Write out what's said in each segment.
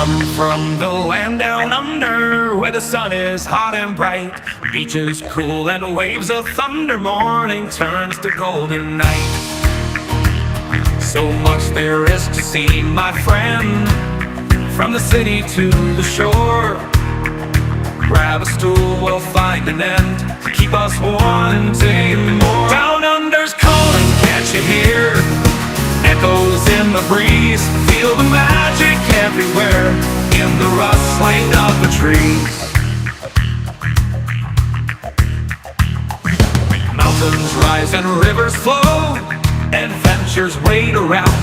come from the land down under, where the sun is hot and bright, beaches cool and waves of thunder. Morning turns to golden night. So much there is to see, my friend, from the city to the shore. Grab a stool, we'll find an end to keep us wanting more. Down under's calling, can't you hear? Echoes in the breeze, feel the magic everywhere, in the rustling of the trees. Mountains rise and rivers flow, adventures wait around.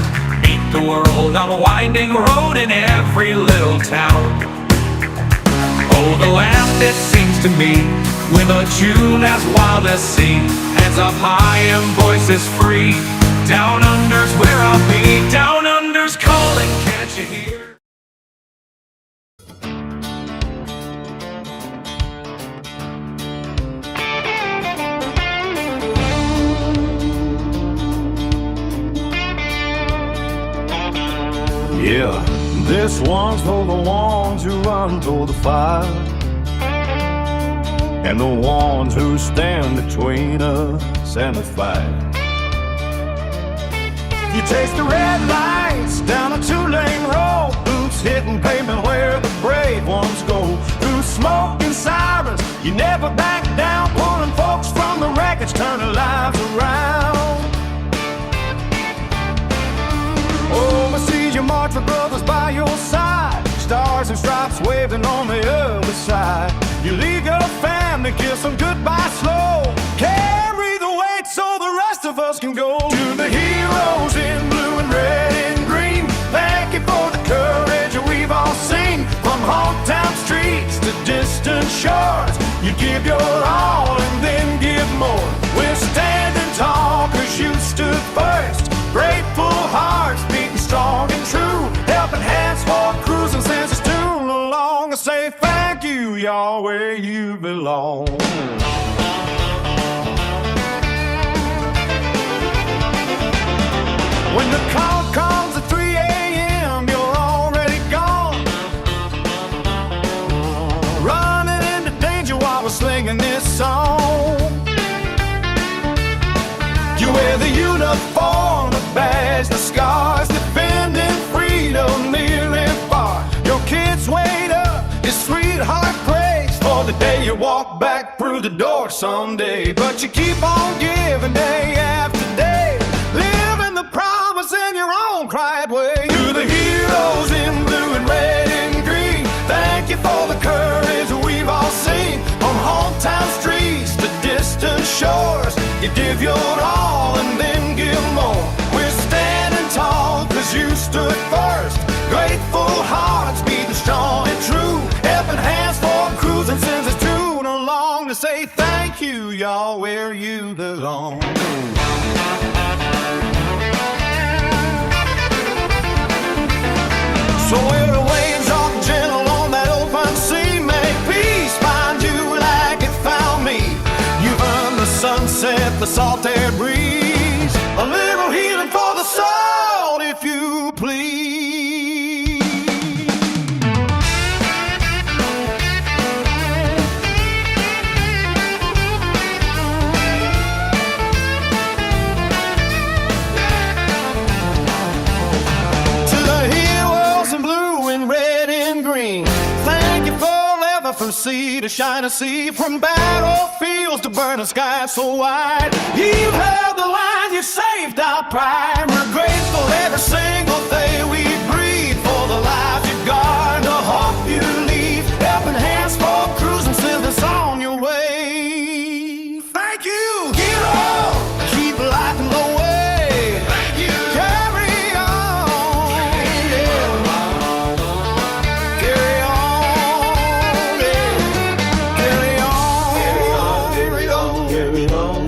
Meet the world on a winding road in every little town. Oh, the land, it seems to me, with a tune as wild as sea, hands up high and voices free. Down under's where I'll be. Down under's calling, can't you hear? Yeah, this one's for the ones who run toward the fire, and the ones who stand between us and the fight. You taste the red lights down a two-lane road, boots hitting pavement where the brave ones go. Through smoke and sirens, you never back down, pulling folks from the wreckage, turning lives around. Oh, I see you march with brothers by your side, stars and stripes waving on the other side. You leave your family, kiss them goodbye slow, carry the weight so the rest of us can go. To the heroes in blue and red and green, thank you for the courage we've all seen. From hometown streets to distant shores, you give your all and then give more. We're standing tall cause you stood first, grateful hearts beating strong and true, helping hands for cruising senses tune along. I say thank you, y'all, where you belong. When the call comes at 3 a.m., you're already gone, running into danger while we're singing this song. You wear the uniform, the badge, the scars, defending freedom near and far. Your kids wait up, your sweetheart prays for the day you walk back through the door someday. But you keep on giving day after day, living the promise in your own quiet way. To the heroes in blue and red and green, thank you for the courage we've all seen. From hometown streets to distant shores, you give your all and then give more. We're standing tall cause you stood first, grateful hearts beating strong and true, helping hands for cruising sends us tune along to say thank you, y'all, where you belong. So where the waves are gentle on that open sea, may peace find you like it found me. You've earned the sunset, the salt air breeze, a little healing for the soul, if you please. To the heroes in blue and red and green, thank you forever, from sea to shining sea, from battlefields to burning skies so wide. You've held the line, you saved our pride. We're grateful every single day we breathe for the lives you guard, the hope you leave, helping hands for cruising service on your way. Thank you, hero, keep lighting the way. Thank you, carry on, yeah. Carry on, yeah. Carry on, carry on, carry on.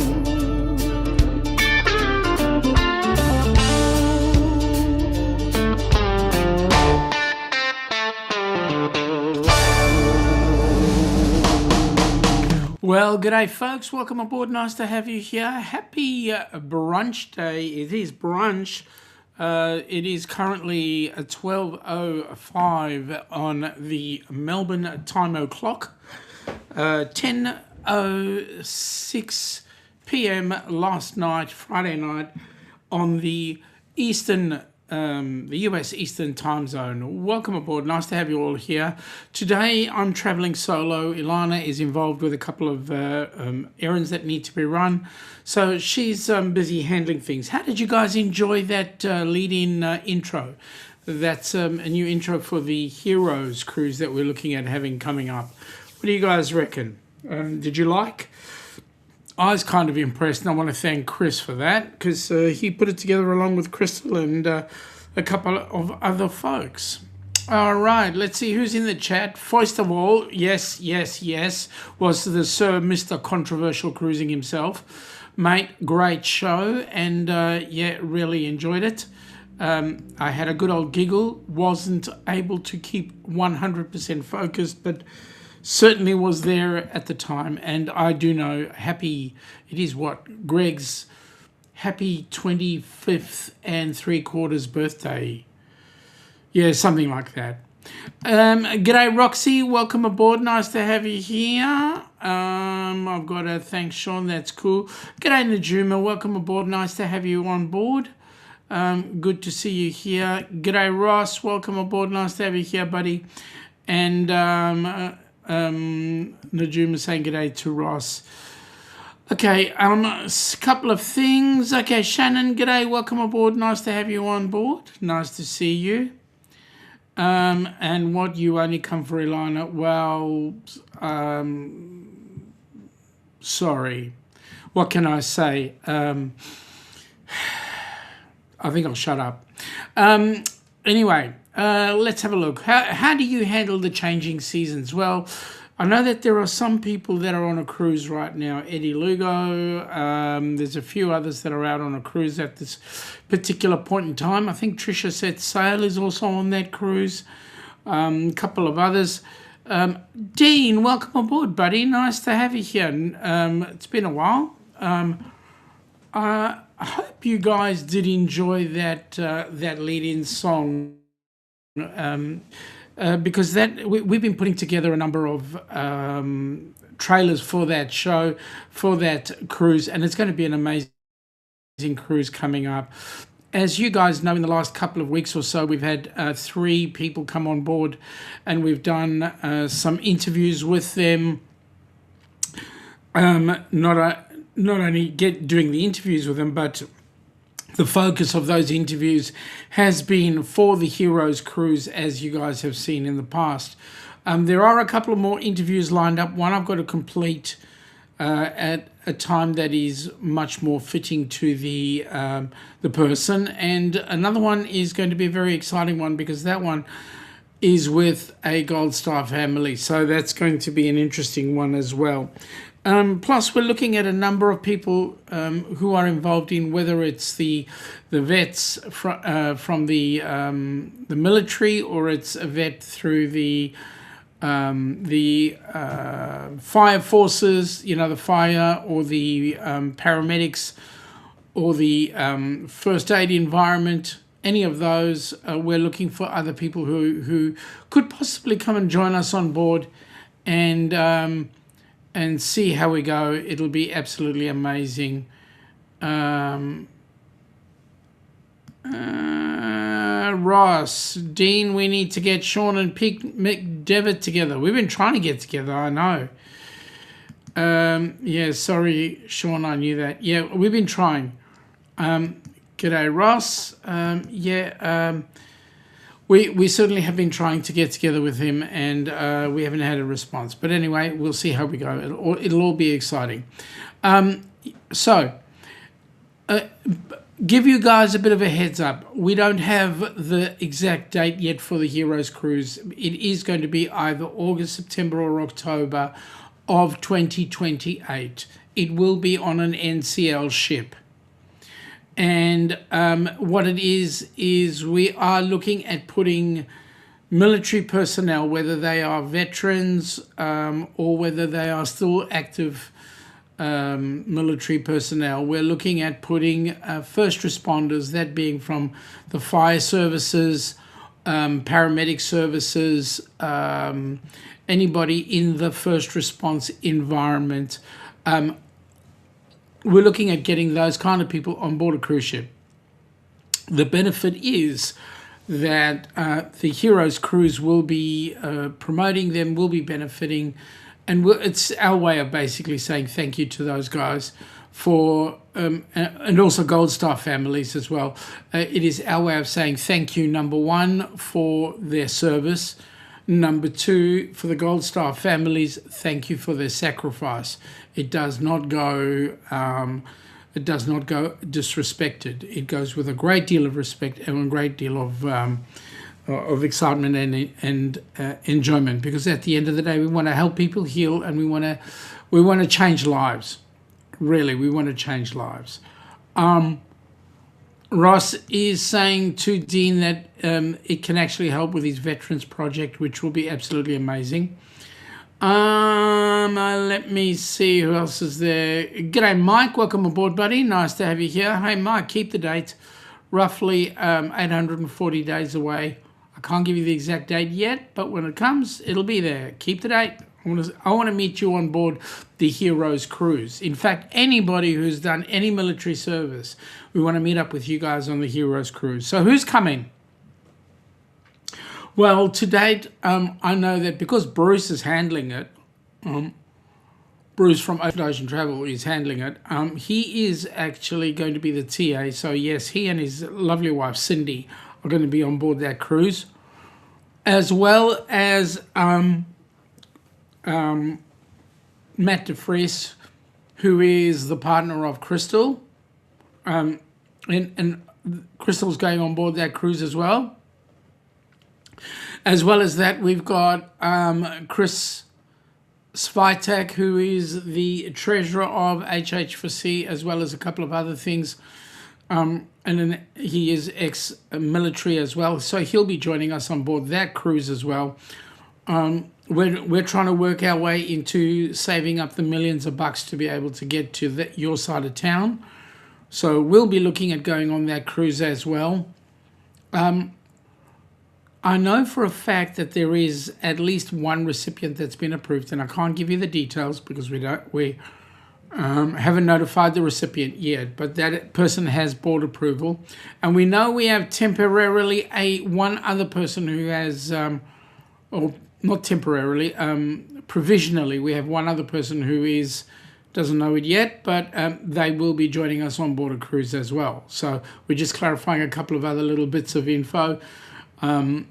Well, g'day folks, welcome aboard, nice to have you here. Happy brunch day. It is brunch It is currently 12:05 on the Melbourne time clock. 10:06 p.m. last night, Friday night, on the U.S. Eastern time zone. Welcome aboard. Nice to have you all here. Today I'm traveling solo. Ilana is involved with a couple of errands that need to be run, so she's busy handling things. How did you guys enjoy that lead-in intro? That's a new intro for the Heroes cruise that we're looking at having coming up. What do you guys reckon? Did you like? I was kind of impressed, and I want to thank Chris for that, because he put it together along with Crystal and a couple of other folks. All right, let's see who's in the chat. First of all, yes, was the Sir Mr. Controversial Cruising himself. Mate, great show, and yeah, really enjoyed it. I had a good old giggle, wasn't able to keep 100% focused, but certainly was there at the time. And I do know, it is what, Greg's happy 25th and 3/4 birthday. Yeah, something like that. G'day Roxy, welcome aboard, nice to have you here. I've got to thank Shaun, that's cool. G'day Najuma, welcome aboard, nice to have you on board. Good to see you here. G'day Ross, welcome aboard, nice to have you here, buddy. And Najuma saying g'day to Ross. Okay, a couple of things. Okay, Shannon, g'day, welcome aboard, nice to have you on board, nice to see you. And what, you only come for Ilana? Well, sorry, what can I say? I think I'll shut up. Anyway, let's have a look. How do you handle the changing seasons? Well, I know that there are some people that are on a cruise right now. Eddie Lugo, there's a few others that are out on a cruise at this particular point in time. I think Trisha Set Sail is also on that cruise. A couple of others. Dean, welcome aboard, buddy. Nice to have you here. It's been a while. I hope you guys did enjoy that lead-in song. Because we've been putting together a number of trailers for that show, for that cruise, and it's going to be an amazing cruise coming up. As you guys know, in the last couple of weeks or so, we've had 3 people come on board, and we've done some interviews with them. Not only doing the interviews with them, but the focus of those interviews has been for the Heroes cruise, as you guys have seen in the past. There are a couple of more interviews lined up. One I've got to complete at a time that is much more fitting to the person, and another one is going to be a very exciting one, because that one is with a Gold Star family, so that's going to be an interesting one as well. Plus, we're looking at a number of people who are involved in, whether it's the vets from the military, or it's a vet through the fire forces, the fire, or the paramedics, or the first aid environment. Any of those, we're looking for other people who could possibly come and join us on board, and see how we go. It'll be absolutely amazing. Ross, Dean, we need to get Shaun and McDevitt together. We've been trying to get together, I know. Yeah, sorry, Shaun, I knew that. Yeah, we've been trying. G'day, Ross. We certainly have been trying to get together with him, and we haven't had a response. But anyway, we'll see how we go. It'll all be exciting. Give you guys a bit of a heads up. We don't have the exact date yet for the Heroes cruise. It is going to be either August, September, or October of 2028. It will be on an NCL ship. And what it is we are looking at putting military personnel, whether they are veterans or whether they are still active military personnel. We're looking at putting first responders, that being from the fire services, paramedic services, anybody in the first response environment. We're looking at getting those kind of people on board a cruise ship. The benefit is that the Heroes Cruise will be promoting them, will be benefiting, and it's our way of basically saying thank you to those guys for, and also Gold Star families as well. It is our way of saying thank you, number one, for their service. Number two, for the Gold Star families, thank you for their sacrifice. It does not go disrespected. It goes with a great deal of respect and a great deal of excitement and enjoyment. Because at the end of the day, we want to help people heal, and we want to change lives. Really, we want to change lives. Ross is saying to Dean that it can actually help with his Veterans Project, which will be absolutely amazing. Let me see who else is there. G'day, Mike. Welcome aboard, buddy. Nice to have you here. Hey, Mike, keep the date. Roughly 840 days away. I can't give you the exact date yet, but when it comes, it'll be there. Keep the date. I want to meet you on board the Heroes Cruise. In fact, anybody who's done any military service, we want to meet up with you guys on the Heroes Cruise. So who's coming? Well, to date, I know that because Bruce is handling it, Bruce from Ocean Travel is handling it, he is actually going to be the TA. So yes, he and his lovely wife, Cindy, are going to be on board that cruise, as well as Matt DeFries, who is the partner of Crystal, and Crystal's going on board that cruise as well. As well as that, we've got Chris Svitek, who is the treasurer of HH4C, as well as a couple of other things. And then he is ex-military as well, so he'll be joining us on board that cruise as well. We're trying to work our way into saving up the millions of bucks to be able to get to your side of town. So we'll be looking at going on that cruise as well. I know for a fact that there is at least one recipient that's been approved, and I can't give you the details because we haven't notified the recipient yet, but that person has board approval. And we know we have temporarily one other person who has, or not temporarily, provisionally, we have one other person who doesn't know it yet, but they will be joining us on board a cruise as well. So we're just clarifying a couple of other little bits of info.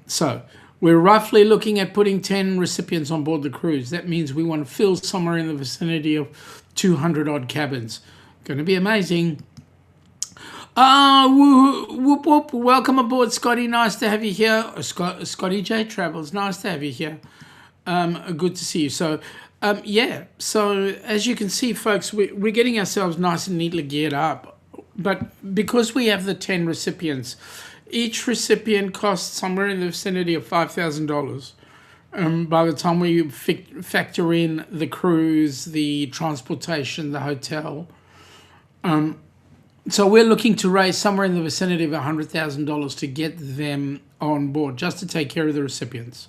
So we're roughly looking at putting 10 recipients on board the cruise. That means we want to fill somewhere in the vicinity of 200 odd cabins. Going to be amazing. Whoop whoop. Welcome aboard, Scotty. Nice to have you here. Scotty J Travels. Nice to have you here. Good to see you. So yeah, so as you can see, folks, we're getting ourselves nice and neatly geared up. But because we have the 10 recipients, each recipient costs somewhere in the vicinity of $5,000. By the time we factor in the cruise, the transportation, the hotel. So we're looking to raise somewhere in the vicinity of $100,000 to get them on board, just to take care of the recipients.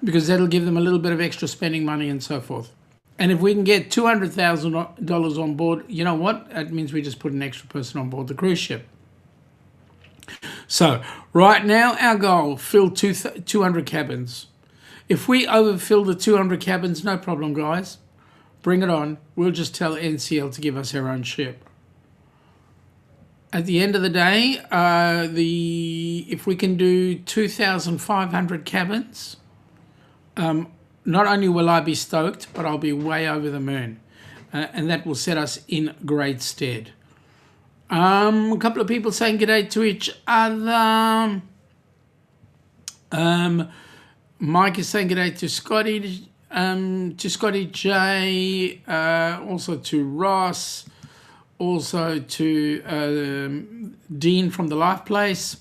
Because that'll give them a little bit of extra spending money and so forth. And if we can get $200,000 on board, you know what? That means we just put an extra person on board the cruise ship. So right now, our goal, fill 200 cabins. If we overfill the 200 cabins, no problem, guys. Bring it on. We'll just tell NCL to give us our own ship. At the end of the day, if we can do 2,500 cabins, not only will I be stoked, but I'll be way over the moon. And that will set us in great stead. A couple of people saying g'day to each other. Mike is saying g'day to Scotty J, also to Ross, also to Dean from the Life Place.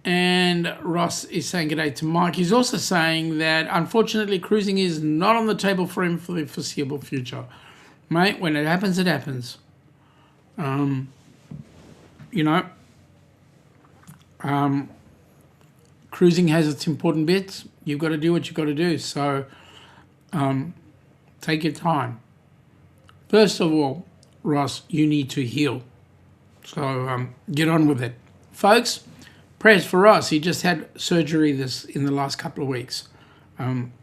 And Ross is saying g'day to Mike. He's also saying that unfortunately cruising is not on the table for him for the foreseeable future. Mate, when it happens, it happens. You know, cruising has its important bits. You've got to do what you've got to do. So take your time. First of all, Ross, you need to heal. So get on with it. Folks, prayers for Ross. He just had surgery in the last couple of weeks.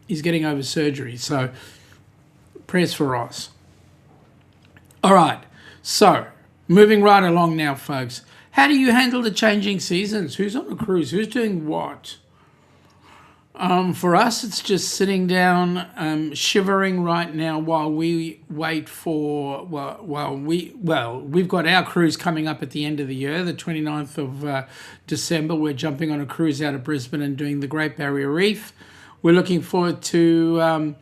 He's getting over surgery. So prayers for Ross. All right. So moving right along now, folks. How do you handle the changing seasons? Who's on a cruise? Who's doing what? For us, it's just sitting down, shivering right now while we wait for, we've got our cruise coming up at the end of the year, the 29th of December. We're jumping on a cruise out of Brisbane and doing the Great Barrier Reef. We're looking forward to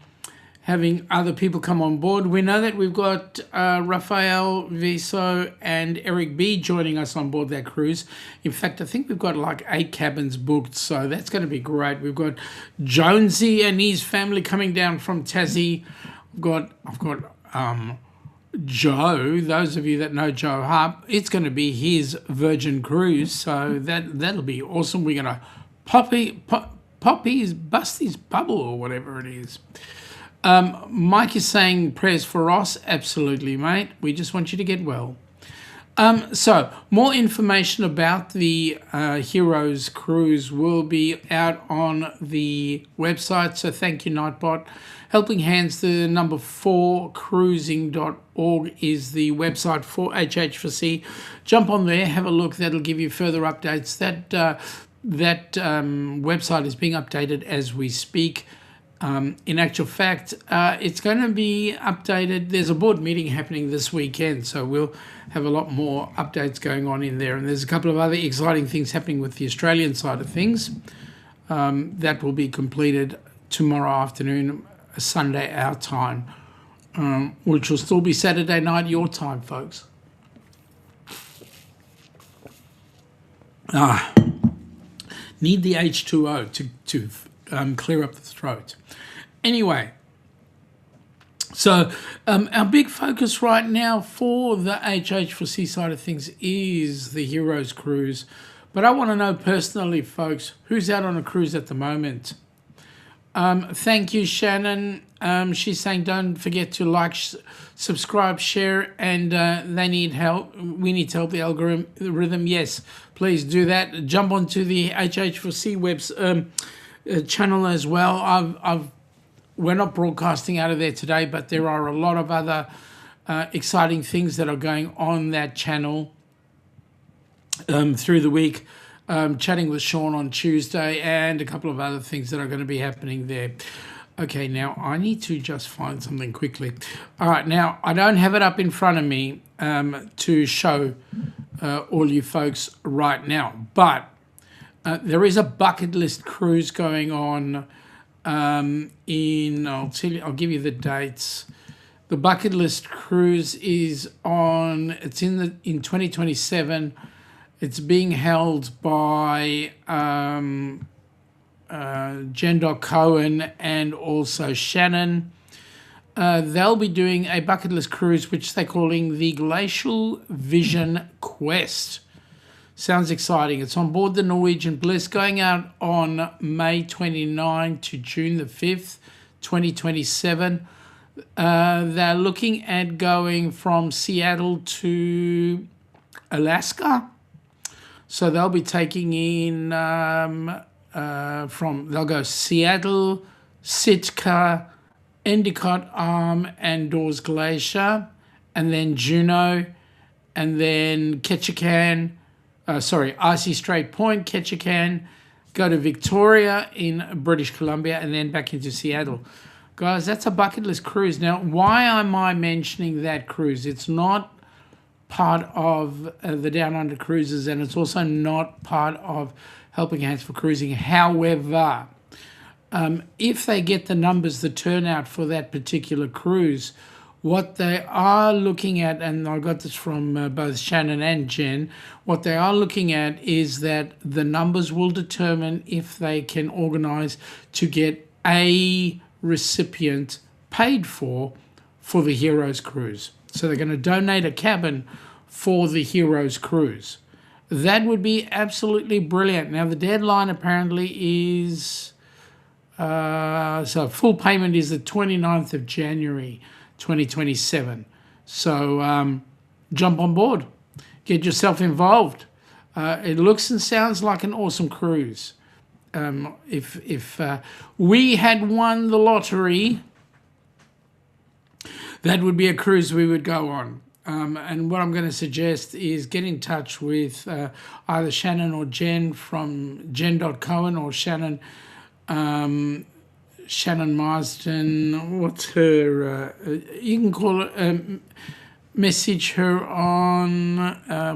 having other people come on board. We know that we've got Raphael, Viso, and Eric B joining us on board that cruise. In fact, I think we've got like 8 cabins booked, so that's going to be great. We've got Jonesy and his family coming down from Tassie. I've got Joe. Those of you that know Joe Harp, it's going to be his Virgin cruise, so that'll be awesome. We're going to bust his bubble or whatever it is. Mike is saying prayers for Ross. Absolutely, mate. We just want you to get well. So more information about the Heroes Cruise will be out on the website. So thank you, Nightbot. Helping Hands, the number 4 cruising.org is the website for HH4C. Jump on there, have a look. That'll give you further updates. That website is being updated as we speak. In actual fact, it's going to be updated. There's a board meeting happening this weekend, so we'll have a lot more updates going on in there. And there's a couple of other exciting things happening with the Australian side of things. That will be completed tomorrow afternoon, Sunday our time, which will still be Saturday night your time, folks. Need the H2O to clear up the throat. Anyway, so our big focus right now for the HH4C side of things is the Heroes Cruise. But I want to know personally, folks, who's out on a cruise at the moment? Thank you, Shannon. She's saying don't forget to like, subscribe, share, and they need help. We need to help the algorithm. Yes, please do that. Jump onto the HH4C channel as well. We're not broadcasting out of there today, but there are a lot of other exciting things that are going on that channel through the week. Chatting with Shaun on Tuesday and a couple of other things that are going to be happening there. Okay, now I need to just find something quickly. All right, now I don't have it up in front of me to show all you folks right now, but there is a bucket list cruise going on I'll give you the dates. The bucket list cruise is on, it's in 2027. It's being held by Jen Cohen and also Shannon. They'll be doing a bucket list cruise, which they're calling the Glacial Vision Quest. Sounds exciting. It's on board the Norwegian Bliss, going out on May 29 to June the 5th, 2027. They're looking at going from Seattle to Alaska. So they'll be taking in they'll go Seattle, Sitka, Endicott Arm, and Dawes Glacier, and then Juneau, and then Ketchikan. Icy Strait Point, Ketchikan, go to Victoria in British Columbia, and then back into Seattle. Guys, that's a bucket list cruise. Now, why am I mentioning that cruise? It's not part of the Down Under cruises, and it's also not part of Helping Hands for Cruising. However, if they get the numbers, the turnout for that particular cruise, what they are looking at, and I got this from both Shannon and Jen, what they are looking at is that the numbers will determine if they can organise to get a recipient paid for for the Heroes Cruise. So they're going to donate a cabin for the Heroes Cruise. That would be absolutely brilliant. Now, the deadline apparently is, so full payment is the 29th of January, 2027. So jump on board. Get yourself involved. It looks and sounds like an awesome cruise. If we had won the lottery, that would be a cruise we would go on. And what I'm going to suggest is get in touch with either Shannon or Jen from jen.cohen or Shannon Marsden. What's her? You can call it, message her on,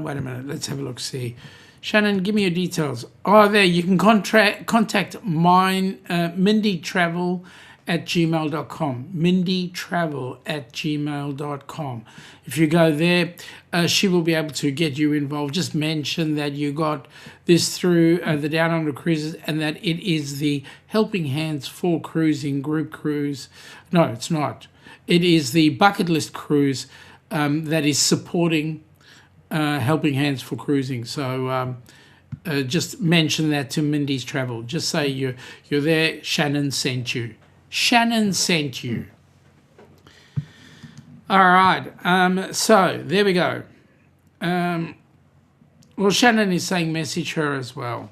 wait a minute, let's have a look, see. Shannon, give me your details. Oh, there, you can contact mine, mindytravel@gmail.com. mindytravel@gmail.com. If you go there, she will be able to get you involved. Just mention that you got this through the Down Under Cruises and that it is the Helping Hands for Cruising group cruise. No, it's not. It is the Bucket List Cruise that is supporting Helping Hands for Cruising. So just mention that to Mindy's Travel. Just say you're there. Shannon sent you. Shannon sent you. All right. So there we go. Well, Shannon is saying message her as well.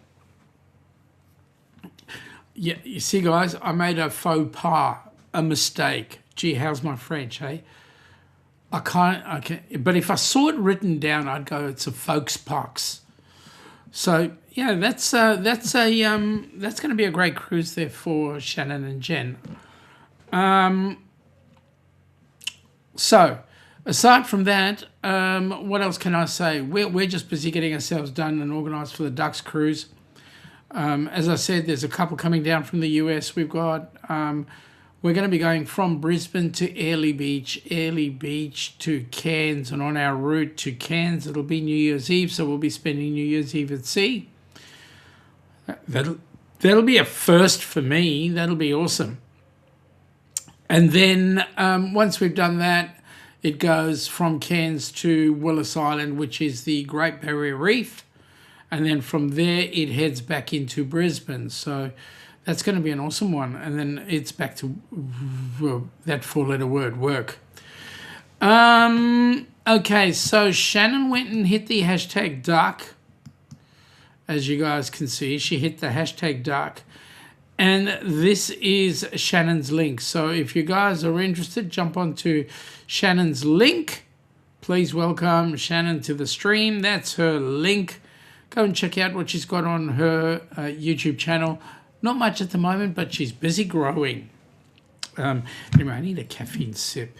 Yeah, you see, guys, I made a faux pas, a mistake. Gee, how's my French, eh? I can't, but if I saw it written down, I'd go, it's a folks pox. So yeah, that's going to be a great cruise there for Shannon and Jen. So aside from that, what else can I say? We're just busy getting ourselves done and organised for the Ducks cruise. As I said, there's a couple coming down from the U.S. We've got. We're going to be going from Brisbane to Airlie Beach to Cairns, and on our route to Cairns, it'll be New Year's Eve, so we'll be spending New Year's Eve at sea. That'll be a first for me. That'll be awesome. And then once we've done that, it goes from Cairns to Willis Island, which is the Great Barrier Reef, and then from there it heads back into Brisbane. So that's going to be an awesome one. And then it's back to that four-letter word, work. Okay, so Shannon went and hit the hashtag duck. As you guys can see, she hit the hashtag duck. And this is Shannon's link. So if you guys are interested, jump onto Shannon's link. Please welcome Shannon to the stream. That's her link. Go and check out what she's got on her YouTube channel. Not much at the moment, but she's busy growing. Anyway, I need a caffeine sip.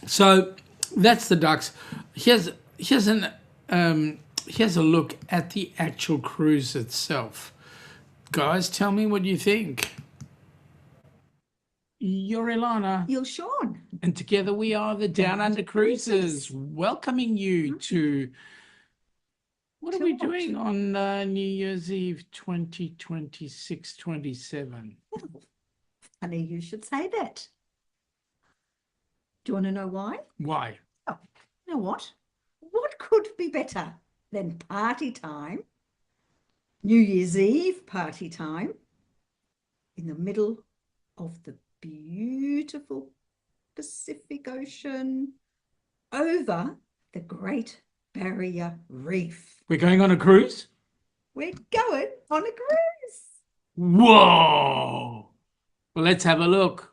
So that's the ducks. Here's a look at the actual cruise itself. Guys, tell me what you think. You're Ilana. You're Shaun. And together we are the Down Under Cruisers, welcoming you to... What are we doing on New Year's Eve 2026-27? Funny you should say that. Do you want to know why? Why? Oh, you know what? What could be better than party time, New Year's Eve party time, in the middle of the beautiful Pacific Ocean over the Great Barrier Reef? We're going on a cruise? We're going on a cruise. Whoa! Well, let's have a look.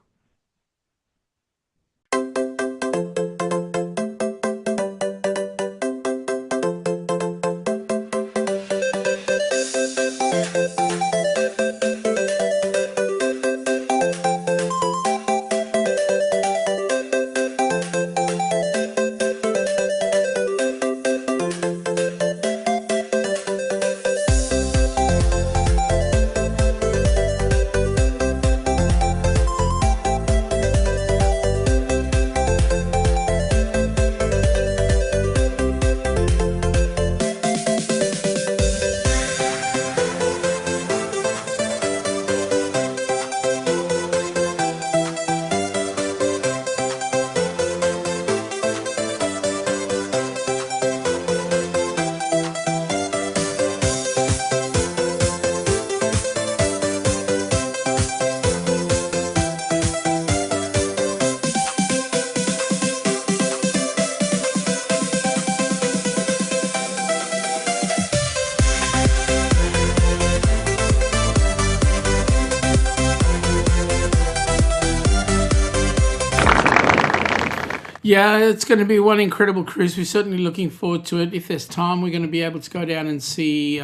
Yeah, it's going to be one incredible cruise. We're certainly looking forward to it. If there's time, we're going to be able to go down and see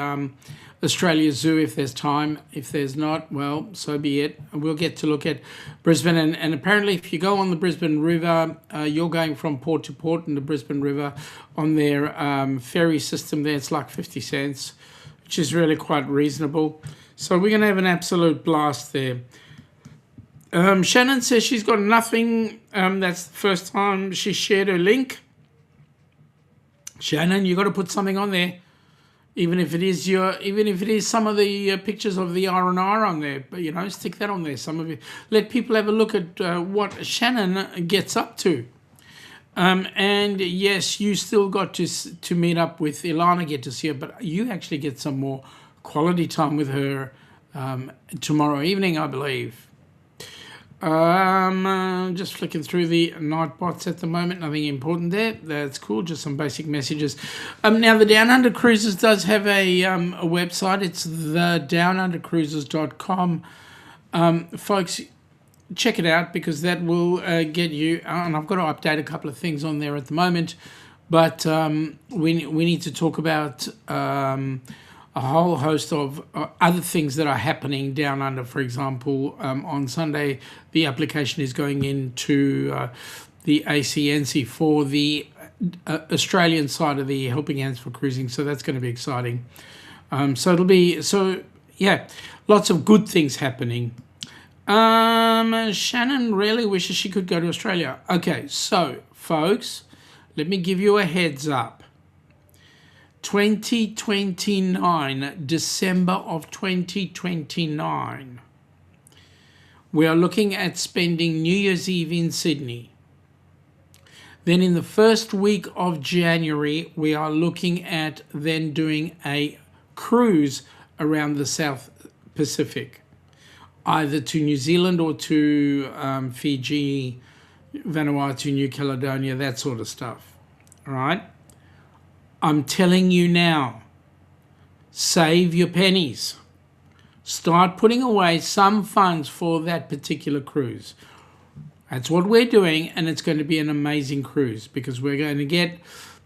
Australia Zoo if there's time. If there's not, well, so be it. We'll get to look at Brisbane. And apparently, if you go on the Brisbane River, you're going from port to port in the Brisbane River on their ferry system there. It's like 50 cents, which is really quite reasonable. So we're going to have an absolute blast there. Shannon says she's got nothing. That's the first time she shared her link. Shannon, you got to put something on there, even if it is some of the pictures of the R&R on there. But you know, stick that on there. Some of you let people have a look at what Shannon gets up to. And yes, you still got to meet up with Ilana, get to see her, but you actually get some more quality time with her tomorrow evening, I believe. Just flicking through the night bots at the moment. Nothing important there. That's cool. Just some basic messages. Now the Down Under Cruises does have a website. It's the downundercruises.com. Folks, check it out because that will get you. And I've got to update a couple of things on there at the moment, but we need to talk about a whole host of other things that are happening down under. For example, on Sunday, the application is going into the ACNC for the Australian side of the Helping Hands for Cruising. So that's going to be exciting. Yeah, lots of good things happening. Shannon really wishes she could go to Australia. Okay, so folks, let me give you a heads up. 2029, December of 2029, we are looking at spending New Year's Eve in Sydney. Then in the first week of January, we are looking at then doing a cruise around the South Pacific, either to New Zealand or to Fiji, Vanuatu, New Caledonia, that sort of stuff. All right? I'm telling you now, save your pennies. Start putting away some funds for that particular cruise. That's what we're doing, and it's going to be an amazing cruise because we're going to get,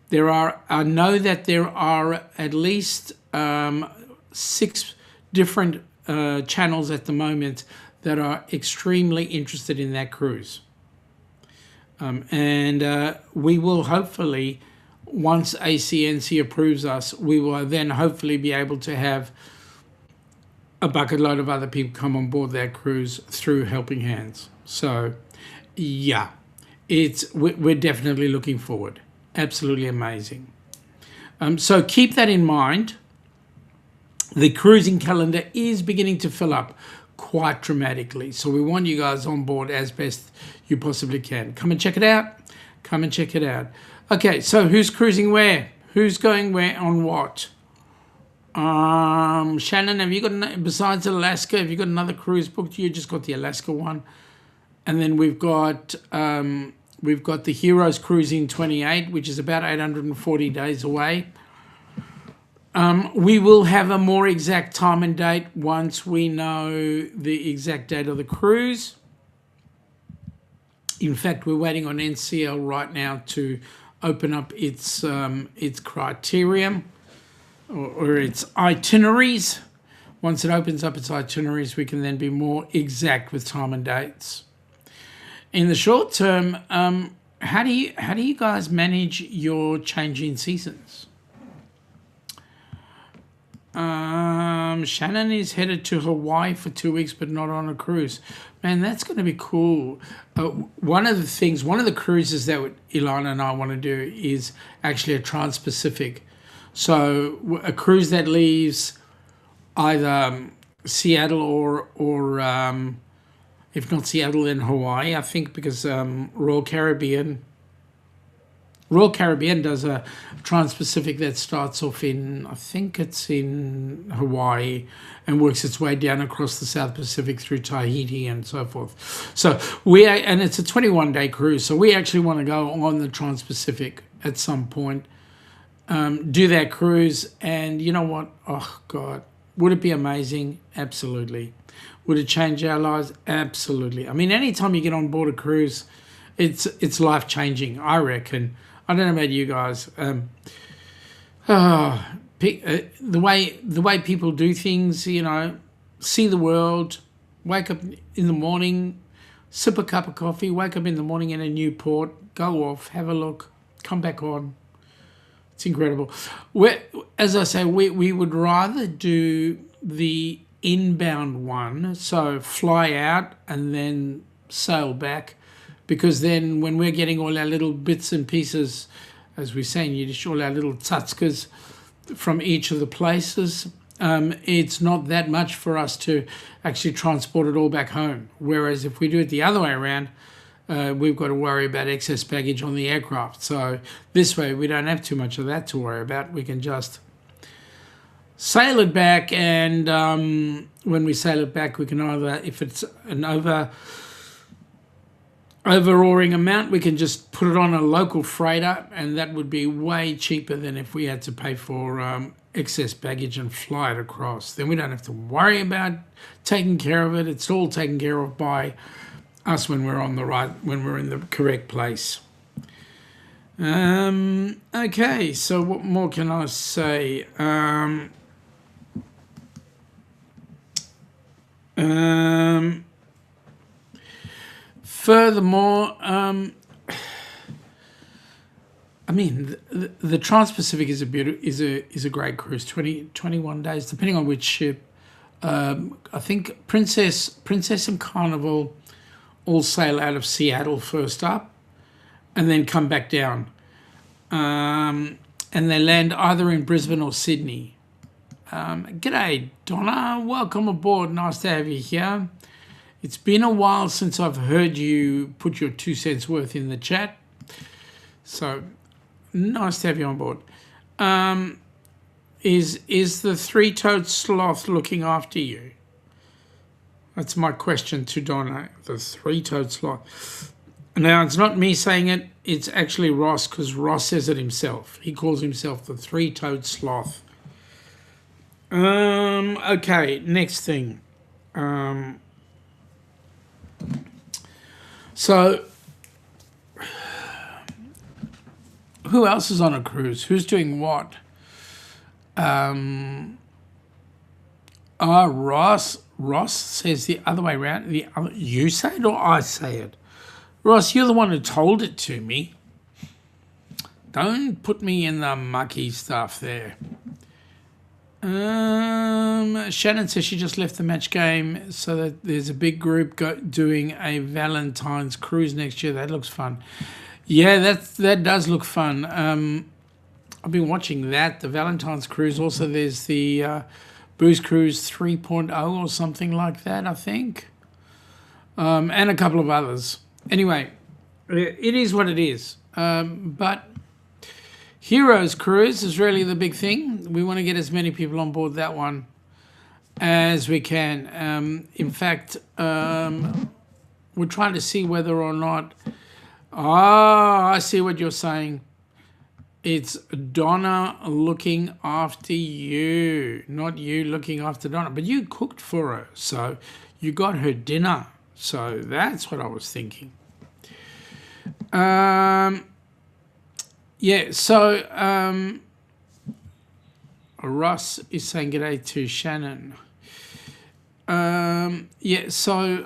I know that there are at least 6 different channels at the moment that are extremely interested in that cruise. And we will hopefully, once ACNC approves us, we will then hopefully be able to have a bucket load of other people come on board that cruise through Helping Hands. So, yeah, we're definitely looking forward. Absolutely amazing. So keep that in mind. The cruising calendar is beginning to fill up quite dramatically. So we want you guys on board as best you possibly can. Come and check it out. Come and check it out. Okay, so who's cruising where? Who's going where on what? Shannon, have you got, besides Alaska, have you got another cruise booked? You just got the Alaska one. And then we've got the Heroes Cruising 28, which is about 840 days away. We will have a more exact time and date once we know the exact date of the cruise. In fact, we're waiting on NCL right now to open up its criterion or its itineraries. Once it opens up its itineraries, we can then be more exact with time and dates. In the short term, how do you guys manage your changing seasons? Shannon is headed to Hawaii for 2 weeks, but not on a cruise. Man, that's going to be cool. One of the cruises that Ilana and I want to do is actually a Trans-Pacific. So a cruise that leaves either Seattle or if not Seattle, then Hawaii, I think, because Royal Caribbean does a Trans-Pacific that starts off in, I think it's in Hawaii, and works its way down across the South Pacific through Tahiti and so forth. So and it's a 21-day cruise, so we actually want to go on the Trans-Pacific at some point, do that cruise, and you know what? Oh, God. Would it be amazing? Absolutely. Would it change our lives? Absolutely. I mean, anytime you get on board a cruise, it's life changing, I reckon. I don't know about you guys. The way people do things, you know, see the world, wake up in the morning, sip a cup of coffee, wake up in the morning in a new port, go off, have a look, come back on. It's incredible. As I say, we would rather do the inbound one, so fly out and then sail back, because then when we're getting all our little bits and pieces, as we say in Yiddish, all our little tzatzkas from each of the places, it's not that much for us to actually transport it all back home. Whereas if we do it the other way around, we've got to worry about excess baggage on the aircraft. So this way we don't have too much of that to worry about. We can just sail it back, and when we sail it back, we can either, if it's an overawing amount, we can just put it on a local freighter, and that would be way cheaper than if we had to pay for excess baggage and fly it across. Then we don't have to worry about taking care of it. It's all taken care of by us when we're when we're in the correct place. Okay, so what more can I say? Furthermore, I mean, the Trans-Pacific is a great cruise. 21 days, depending on which ship. I think Princess and Carnival all sail out of Seattle first up, and then come back down, and they land either in Brisbane or Sydney. G'day, Donna. Welcome aboard. Nice to have you here. It's been a while since I've heard you put your 2 cents worth in the chat. So nice to have you on board. Is the three-toed sloth looking after you? That's my question to Donna, the three-toed sloth. Now, it's not me saying it. It's actually Ross, because Ross says it himself. He calls himself the three-toed sloth. Okay, next thing. So, who else is on a cruise? Who's doing what? Ross says the other way around. You say it or I say it? Ross, you're the one who told it to me. Don't put me in the mucky stuff there. Shannon says she just left the match game, so that there's a big group doing a Valentine's cruise next year. That looks fun. Yeah, that does look fun. I've been watching that, the Valentine's cruise. Also, there's the Booze Cruise 3.0 or something like that, I think, and a couple of others. Anyway, it is what it is. But Heroes Cruise is really the big thing. We want to get as many people on board that one as we can. In fact, we're trying to see whether or not... I see what you're saying. It's Donna looking after you, not you looking after Donna. But you cooked for her, so you got her dinner. So that's what I was thinking. Yeah, so Ross is saying g'day to Shannon. Yeah, so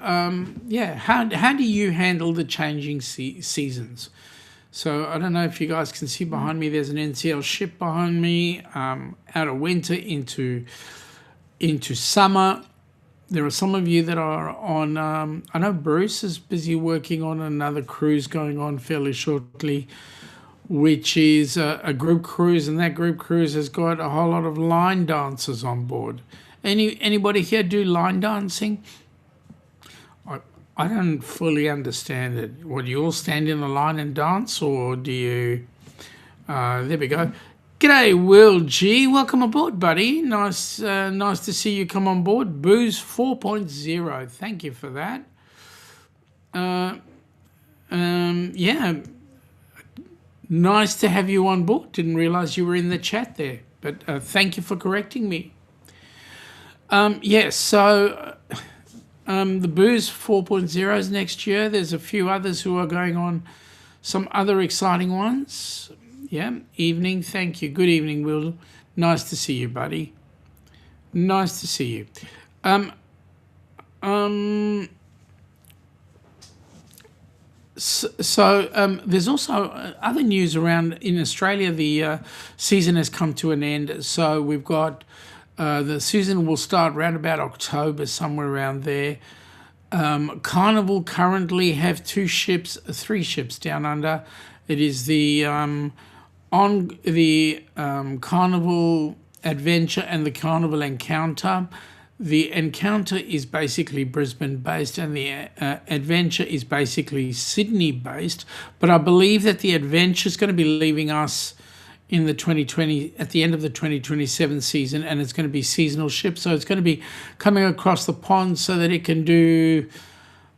yeah, how do you handle the changing seasons? So I don't know if you guys can see behind me, there's an NCL ship behind me, out of winter into summer. There are some of you that are on, I know Bruce is busy working on another cruise going on fairly shortly, which is a group cruise, and that group cruise has got a whole lot of line dancers on board. Anybody here do line dancing? I don't fully understand it. What, do you all stand in a line and dance, or do you... there we go. G'day, Will G. Welcome aboard, buddy. Nice to see you come on board. Booze 4.0. Thank you for that. Yeah. Nice to have you on board. Didn't realise you were in the chat there, but thank you for correcting me. Yeah, so the Booze 4.0s next year. There's a few others who are going on, some other exciting ones. Yeah, evening, thank you. Good evening, Will. Nice to see you, buddy. Nice to see you. So there's also other news around in Australia. The season has come to an end. So we've got the season will start around about October, somewhere around there. Carnival currently have three ships down under. It is the Carnival Adventure and the Carnival Encounter. The Encounter is basically Brisbane based and the Adventure is basically Sydney based, but I believe that the Adventure is going to be leaving us in the 2020 at the end of the 2027 season, and it's going to be seasonal ships, so it's going to be coming across the pond so that it can do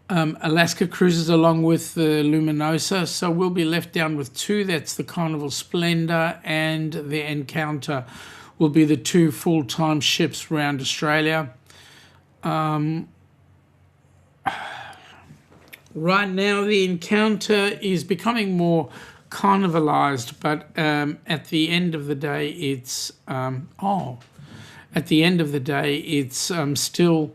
Alaska cruises along with the Luminosa. So we'll be left down with two. That's the Carnival Splendor and the Encounter will be the two full-time ships around Australia. Right now, the Encounter is becoming more carnivalized, but at the end of the day, it's still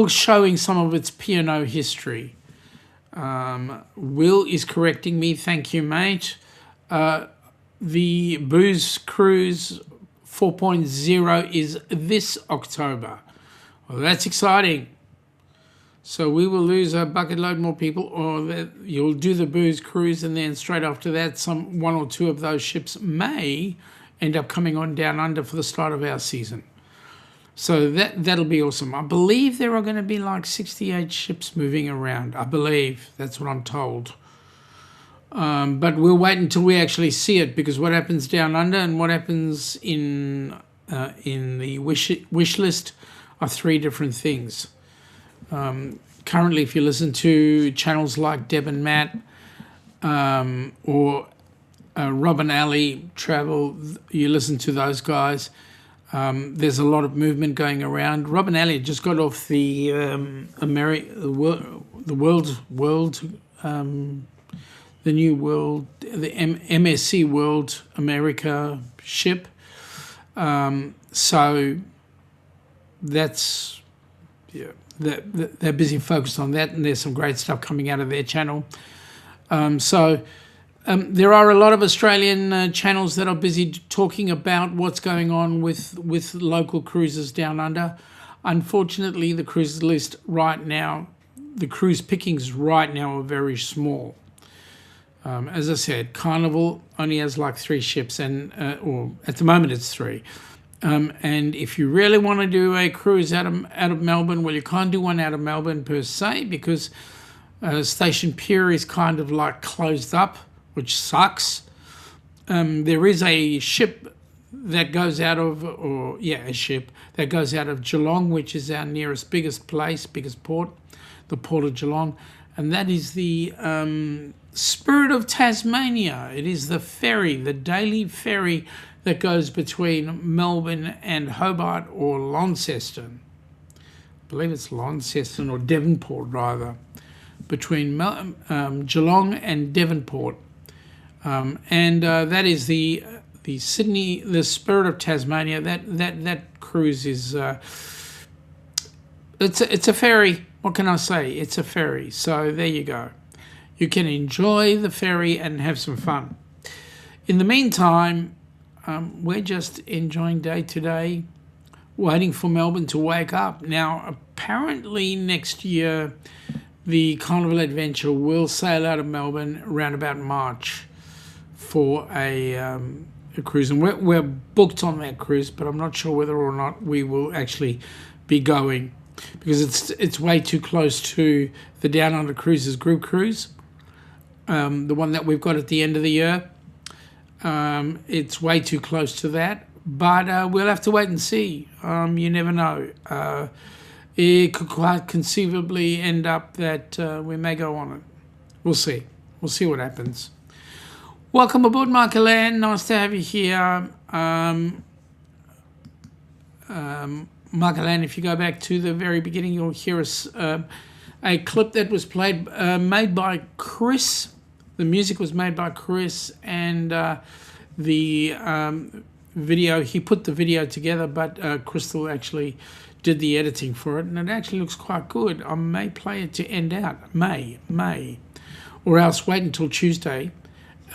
showing some of its P&O history. Will is correcting me. Thank you, mate. The Booze Cruise 4.0 is this October. Well, that's exciting. So we will lose a bucket load more people, or you'll do the Booze Cruise, and then straight after that, one or two of those ships may end up coming on down under for the start of our season. So that'll be awesome. I believe there are going to be like 68 ships moving around. I believe that's what I'm told. But we'll wait until we actually see it, because what happens down under and what happens in the wish list are three different things. Currently, if you listen to channels like Deb and Matt or Rob and Ali Travel, you listen to those guys. There's a lot of movement going around. Rob and Ali just got off the MSC World America ship. So that's, yeah, they're busy focused on that, and there's some great stuff coming out of their channel. There are a lot of Australian channels that are busy talking about what's going on with local cruises down under. Unfortunately, the cruise list right now, the cruise pickings right now are very small. As I said, Carnival only has like 3 ships, or at the moment it's 3. And if you really want to do a cruise out of Melbourne, well, you can't do one out of Melbourne per se, because Station Pier is kind of like closed up, which sucks. There is a ship that goes out of, a ship that goes out of Geelong, which is our biggest port, the Port of Geelong, and that is the Spirit of Tasmania. It is the ferry, the daily ferry that goes between Melbourne and Hobart or Launceston. I believe it's Launceston or Devonport rather, between Geelong and Devonport. And that is the Sydney, the Spirit of Tasmania. That cruise is it's a ferry. What can I say? It's a ferry. So there you go. You can enjoy the ferry and have some fun. In the meantime, we're just enjoying day to day, waiting for Melbourne to wake up. Now, apparently next year, the Carnival Adventure will sail out of Melbourne around about March for a cruise, and we're booked on that cruise, but I'm not sure whether or not we will actually be going, because it's way too close to the Down Under Cruises group cruise, the one that we've got at the end of the year. It's way too close to that, but we'll have to wait and see. You never know. It could quite conceivably end up that we may go on it. We'll see. We'll see what happens. Welcome aboard, Michael Ann. Nice to have you here. Michael, if you go back to the very beginning, you'll hear a clip that was made by Chris. The music was made by Chris, and the video, he put the video together, but Crystal actually did the editing for it, and it actually looks quite good. I may play it to end out, may, or else wait until Tuesday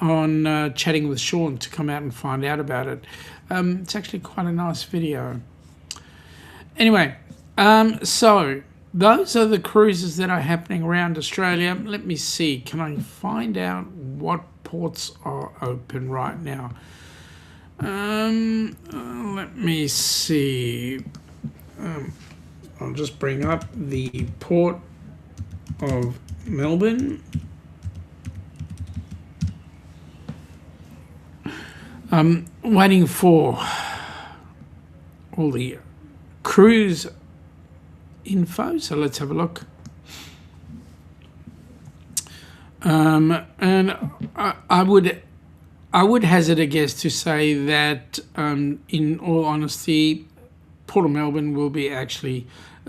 on Chatting with Shaun to come out and find out about it. It's actually quite a nice video. Anyway, so those are the cruises that are happening around Australia. Let me see, can I find out what ports are open right now? Let me see. I'll just bring up the Port of Melbourne. I'm waiting for all the cruise info, so let's have a look. And I would hazard a guess to say that, in all honesty, Port of Melbourne will be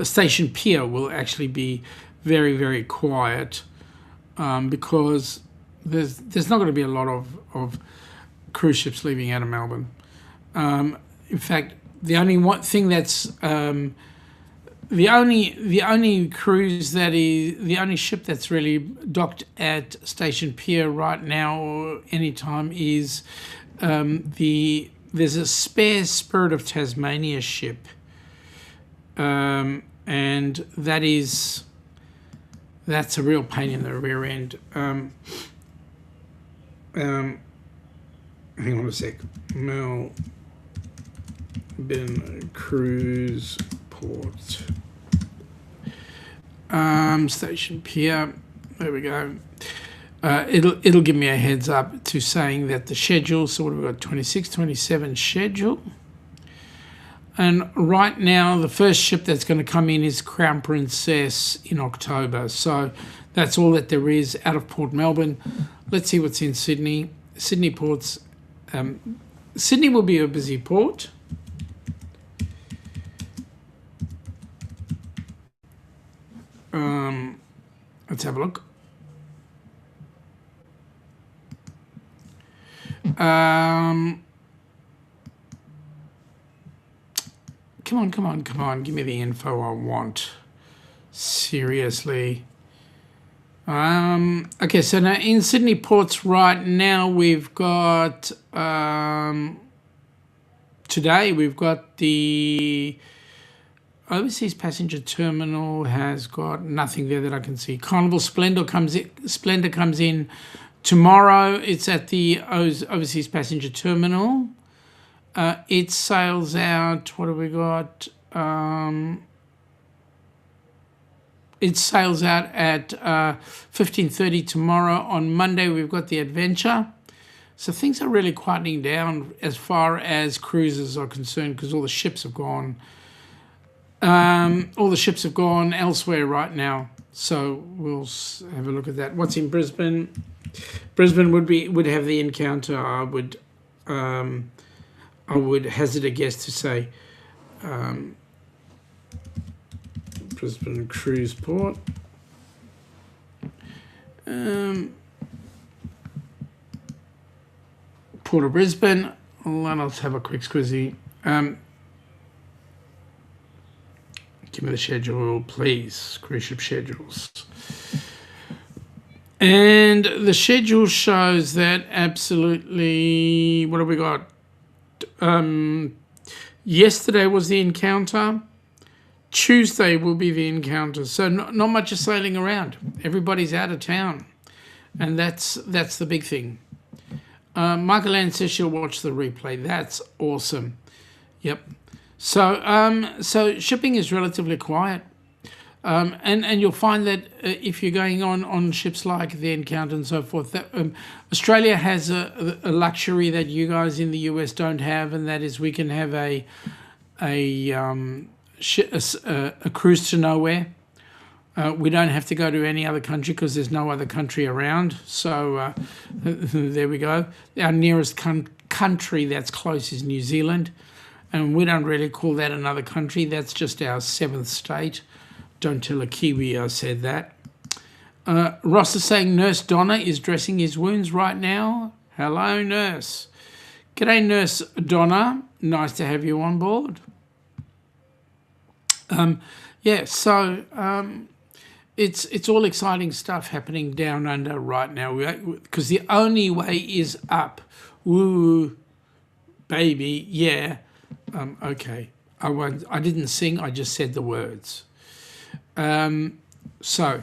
Station Pier will actually be very, very quiet, because there's not going to be a lot of cruise ships leaving out of Melbourne. In fact, the only one thing that's the only cruise that is the only ship that's really docked at Station Pier right now or anytime is there's a spare Spirit of Tasmania ship, and that's a real pain in the rear end. Hang on a sec. Melbourne Cruise Port. Station Pier. There we go. It'll give me a heads up to saying that the schedule, so what have we got, 26, 27 schedule. And right now, the first ship that's going to come in is Crown Princess in October. So that's all that there is out of Port Melbourne. Let's see what's in Sydney. Sydney ports. Sydney will be a busy port. Let's have a look. Come on. Give me the info I want. Seriously. Okay, so now in Sydney ports right now, we've got, today we've got the Overseas Passenger Terminal has got nothing there that I can see. Carnival Splendor comes in tomorrow. It's at the Overseas Passenger Terminal. It sails out, what have we got? It sails out at 15:30 tomorrow. On Monday, we've got the Adventure. So things are really quietening down as far as cruises are concerned because all the ships have gone. All the ships have gone elsewhere right now. So we'll have a look at that. What's in Brisbane? Brisbane would have the Encounter. I would hazard a guess to say Brisbane Cruise Port. Port of Brisbane. Let us have a quick squizzy. Give me the schedule, please. Cruise ship schedules. And the schedule shows that absolutely, what have we got? Yesterday was the Encounter. Tuesday will be the Encounter. So not much is sailing around. Everybody's out of town. And that's the big thing. Michael Ann says she'll watch the replay. That's awesome. Yep. So shipping is relatively quiet. And you'll find that if you're going on ships like the Encounter and so forth, that Australia has a luxury that you guys in the US don't have, and that is we can have a cruise to nowhere. We don't have to go to any other country because there's no other country around. So there we go. Our nearest country that's close is New Zealand. and we don't really call that another country. That's just our 7th state. Don't tell a Kiwi I said that. Ross is saying Nurse Donna is dressing his wounds right now. Hello, Nurse. G'day, Nurse Donna. Nice to have you on board. It's all exciting stuff happening down under right now, because the only way is up. Woo, baby, yeah. Okay, I didn't sing. I just said the words. So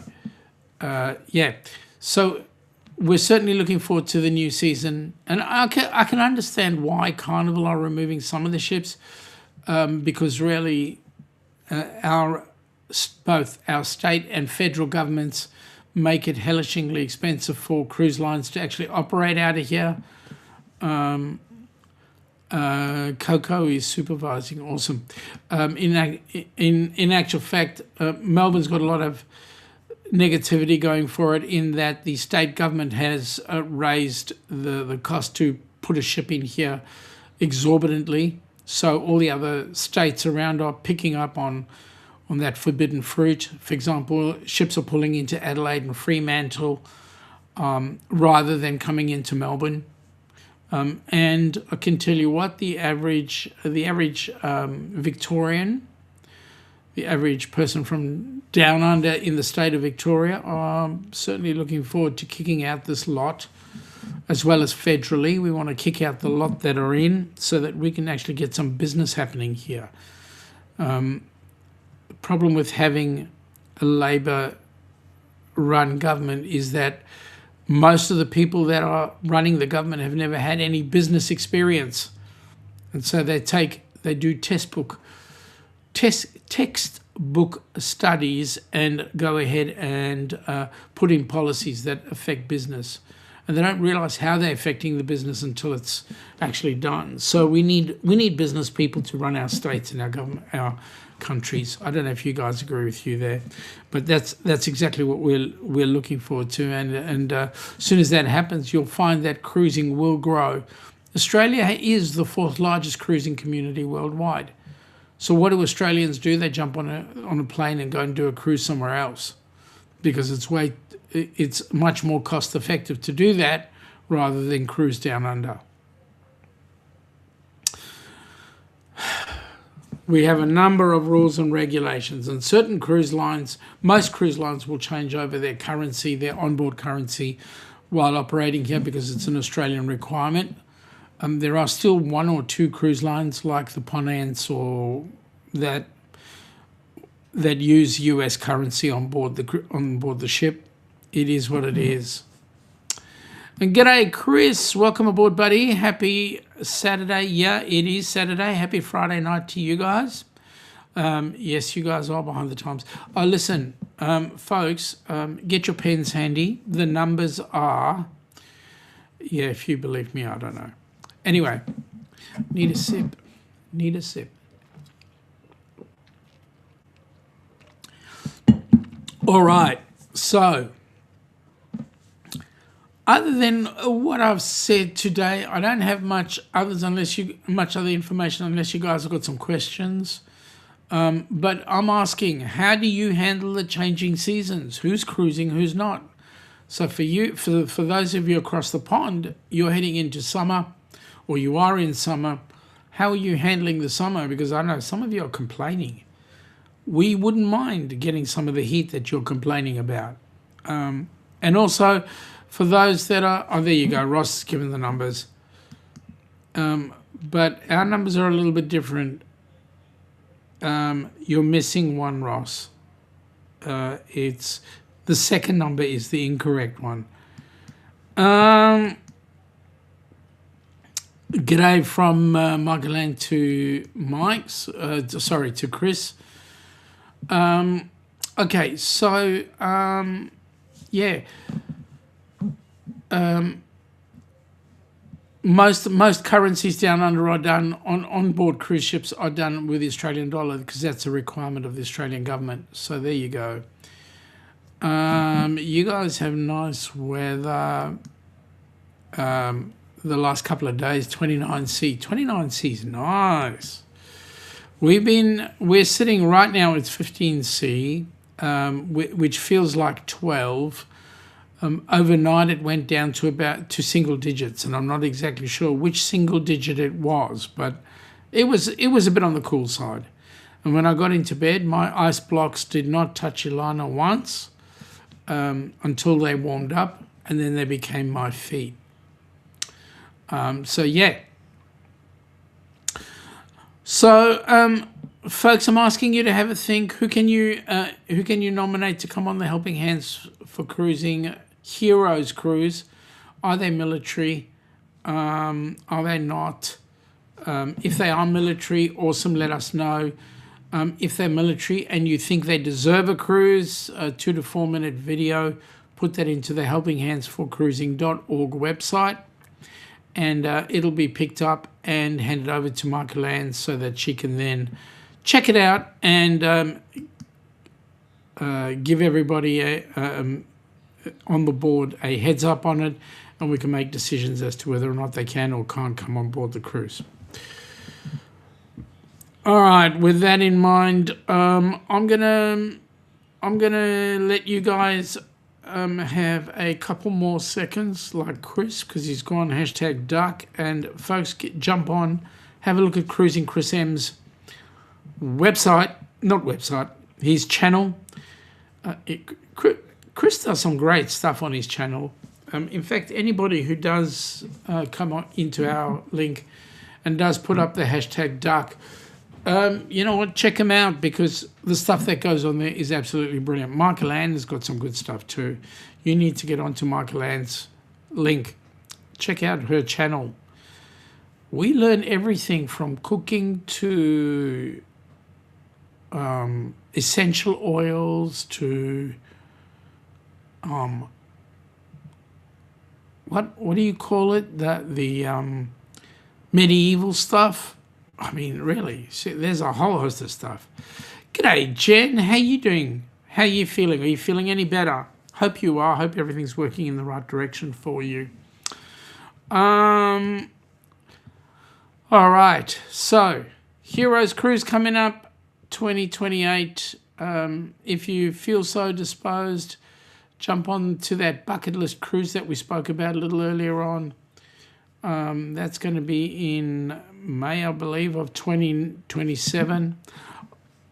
we're certainly looking forward to the new season, and I can understand why Carnival are removing some of the ships, because really both our state and federal governments make it hellishingly expensive for cruise lines to actually operate out of here. Coco is supervising, awesome. In actual fact, Melbourne's got a lot of negativity going for it, in that the state government has raised the cost to put a ship in here exorbitantly. So all the other states around are picking up on that forbidden fruit. For example, ships are pulling into Adelaide and Fremantle rather than coming into Melbourne. And I can tell you what, the average Victorian, the average person from down under in the state of Victoria, are certainly looking forward to kicking out this lot, as well as federally. We want to kick out the lot that are in so that we can actually get some business happening here. The problem with having a Labor-run government is that most of the people that are running the government have never had any business experience. And so they do textbook studies and go ahead and put in policies that affect business. And they don't realise how they're affecting the business until it's actually done. So we need business people to run our states and our government, our countries. I don't know if you guys agree with you there, but that's exactly what we're looking forward to. And as soon as that happens, you'll find that cruising will grow. Australia is the 4th largest cruising community worldwide. So what do Australians do? They jump on a plane and go and do a cruise somewhere else, because it's much more cost effective to do that rather than cruise down under. We have a number of rules and regulations, and certain cruise lines, most cruise lines will change over their currency, their onboard currency, while operating here, because it's an Australian requirement. There are still 1 or 2 cruise lines like the Ponants or that use US currency on board the ship. It is what it is. And g'day, Chris. Welcome aboard, buddy. Happy Saturday. Yeah, it is Saturday. Happy Friday night to you guys. Yes, you guys are behind the times. Oh, listen, folks, get your pens handy. The numbers are, yeah, if you believe me, I don't know. Anyway, need a sip. All right, so other than what I've said today, I don't have much other information unless you guys have got some questions. But I'm asking, how do you handle the changing seasons? Who's cruising, who's not? So for those of you across the pond, you're heading into summer, or you are in summer. How are you handling the summer? Because I know some of you are complaining. We wouldn't mind getting some of the heat that you're complaining about. And also, for those that are, oh, there you go, Ross has given the numbers. But our numbers are a little bit different. You're missing one, Ross. It's the second number is the incorrect one. G'day from Margalan to Mike's. To Chris. Okay, so yeah. Most currencies down under are done on board cruise ships are done with the Australian dollar, because that's a requirement of the Australian government. So there you go. You guys have nice weather. The last couple of days, 29C. 29C is nice. We're sitting right now at 15C, which feels like 12. Overnight it went down to single digits, and I'm not exactly sure which single digit it was, but it was a bit on the cool side. And when I got into bed, my ice blocks did not touch Ilana once until they warmed up, and then they became my feet. So yeah. So folks, I'm asking you to have a think. Who can you nominate to come on the Helping Hands for Cruising Heroes Cruise? Are they military? Are they not? If they are military, awesome, let us know. If they're military and you think they deserve a cruise, a 2 to 4 minute video, put that into the helpinghandsforcruising.org website, and it'll be picked up and handed over to Michael Ann so that she can then check it out and give everybody on the board a heads up on it, and we can make decisions as to whether or not they can or can't come on board the cruise. All right, with that in mind, I'm gonna let you guys have a couple more seconds, like Chris, because he's gone #duck. And folks, jump on, have a look at Cruising Chris M's his channel. Chris does some great stuff on his channel. In fact, anybody who does come on into our link and does put up the #duck, you know what, check him out, because the stuff that goes on there is absolutely brilliant. Michael Ann has got some good stuff too. You need to get onto Michael Ann's link. Check out her channel. We learn everything from cooking to essential oils to what do you call it? The medieval stuff. I mean, really, there's a whole host of stuff. G'day, Jen. How you doing? How you feeling? Are you feeling any better? Hope you are. Hope everything's working in the right direction for you. All right. So, Heroes Cruise coming up 2028. If you feel so disposed, jump on to that bucket list cruise that we spoke about a little earlier on. That's going to be in May, I believe, of 2027.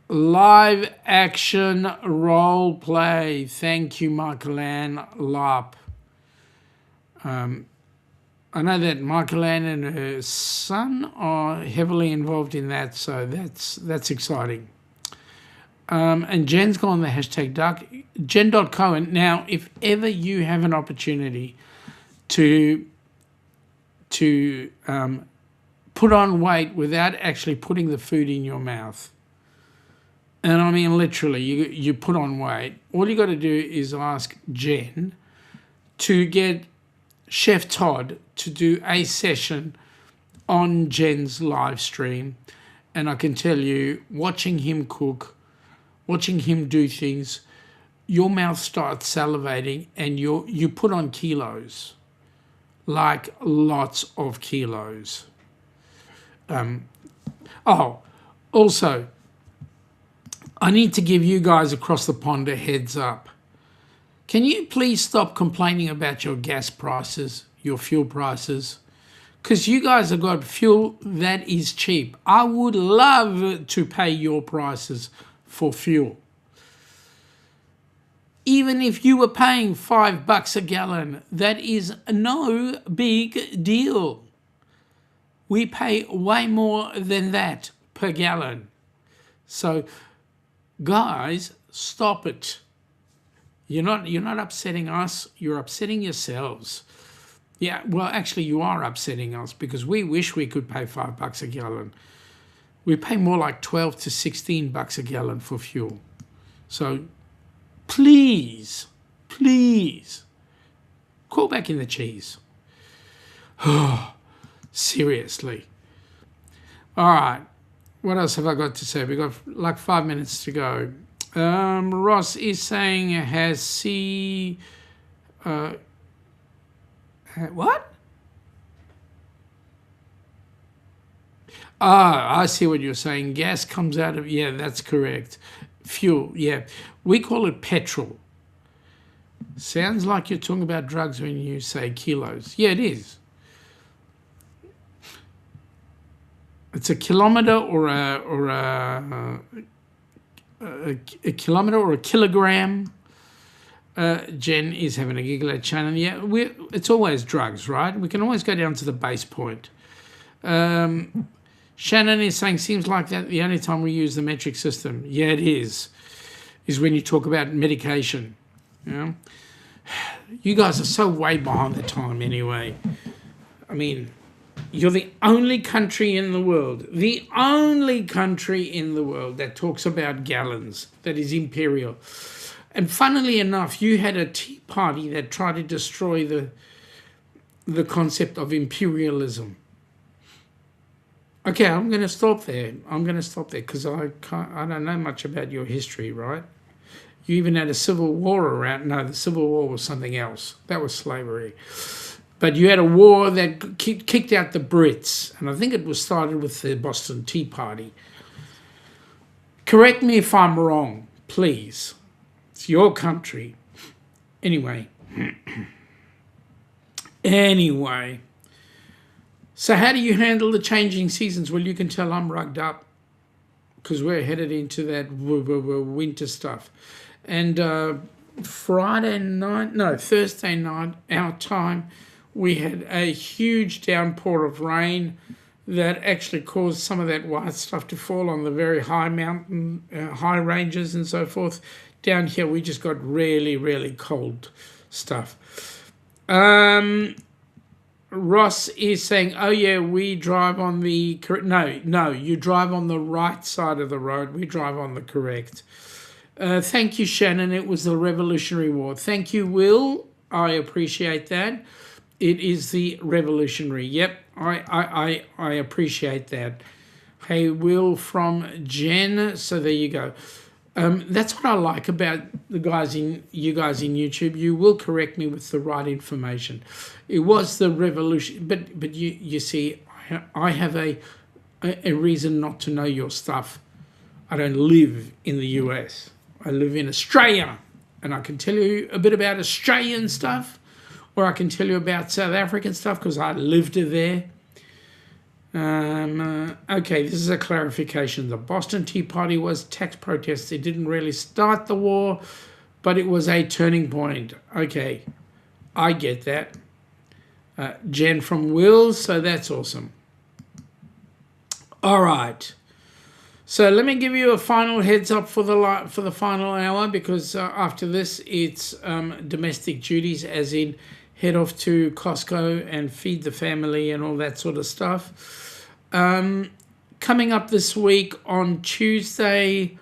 Live action role play. Thank you, Michael Ann Larp. I know that Michael Ann and her son are heavily involved in that, so that's exciting. And Jen's gone the #duck. Jen.Cohen. Now, if ever you have an opportunity to put on weight without actually putting the food in your mouth, and I mean literally, you put on weight, all you got to do is ask Jen to get Chef Todd to do a session on Jen's live stream, and I can tell you, watching him cook, watching him do things, your mouth starts salivating and you put on kilos. Like lots of kilos. Also, I need to give you guys across the pond a heads up. Can you please stop complaining about your gas prices, your fuel prices? Because you guys have got fuel that is cheap. I would love to pay your prices for fuel. Even if you were paying $5 a gallon, that is no big deal. We pay way more than that per gallon. So, guys, stop it. You're not upsetting us, you're upsetting yourselves. Yeah, well, actually, you are upsetting us, because we wish we could pay $5 a gallon. We pay more like $12 to $16 a gallon for fuel. So, please, call back in the cheese. Oh, seriously. All right. What else have I got to say? We've got like 5 minutes to go. Ross is saying, has he... what? Ah, I see what you're saying. Gas comes out of, yeah, that's correct. Fuel, yeah. We call it petrol. Sounds like you're talking about drugs when you say kilos. Yeah, it is. It's a kilometre or a kilometre or a kilogram. Jen is having a giggle at Shannon. Yeah, it's always drugs, right? We can always go down to the base point. Shannon is saying, seems like that the only time we use the metric system. Yeah, it is when you talk about medication. You know? You guys are so way behind the time anyway. I mean, you're the only country in the world that talks about gallons, that is imperial. And funnily enough, you had a tea party that tried to destroy the concept of imperialism. Okay, I'm going to stop there. Because I don't know much about your history, right? You even had a civil war around. No, the Civil War was something else. That was slavery. But you had a war that kicked out the Brits, and I think it was started with the Boston Tea Party. Correct me if I'm wrong, please. It's your country. Anyway. So how do you handle the changing seasons? Well, you can tell I'm rugged up because we're headed into that winter stuff. And Thursday night, our time, we had a huge downpour of rain that actually caused some of that white stuff to fall on the very high mountain, high ranges and so forth. Down here, we just got really, really cold stuff. Ross is saying, oh yeah, we drive on the correct. No, you drive on the right side of the road. We drive on the correct. Thank you, Shannon. It was the Revolutionary War. Thank you, Will. I appreciate that. It is the Revolutionary. Yep, I appreciate that. Hey, Will from Jen. So there you go. That's what I like about you guys in YouTube. You will correct me with the right information. It was the revolution, but you see, I have a reason not to know your stuff. I don't live in the U.S. I live in Australia, and I can tell you a bit about Australian stuff, or I can tell you about South African stuff because I lived there. Okay, this is a clarification. The Boston Tea Party was tax protests. It didn't really start the war, but it was a turning point. Okay, I get that. Jen from Wills, so that's awesome. All right. So let me give you a final heads up for the final hour, because after this it's domestic duties, as in head off to Costco and feed the family and all that sort of stuff. Coming up this week on Tuesday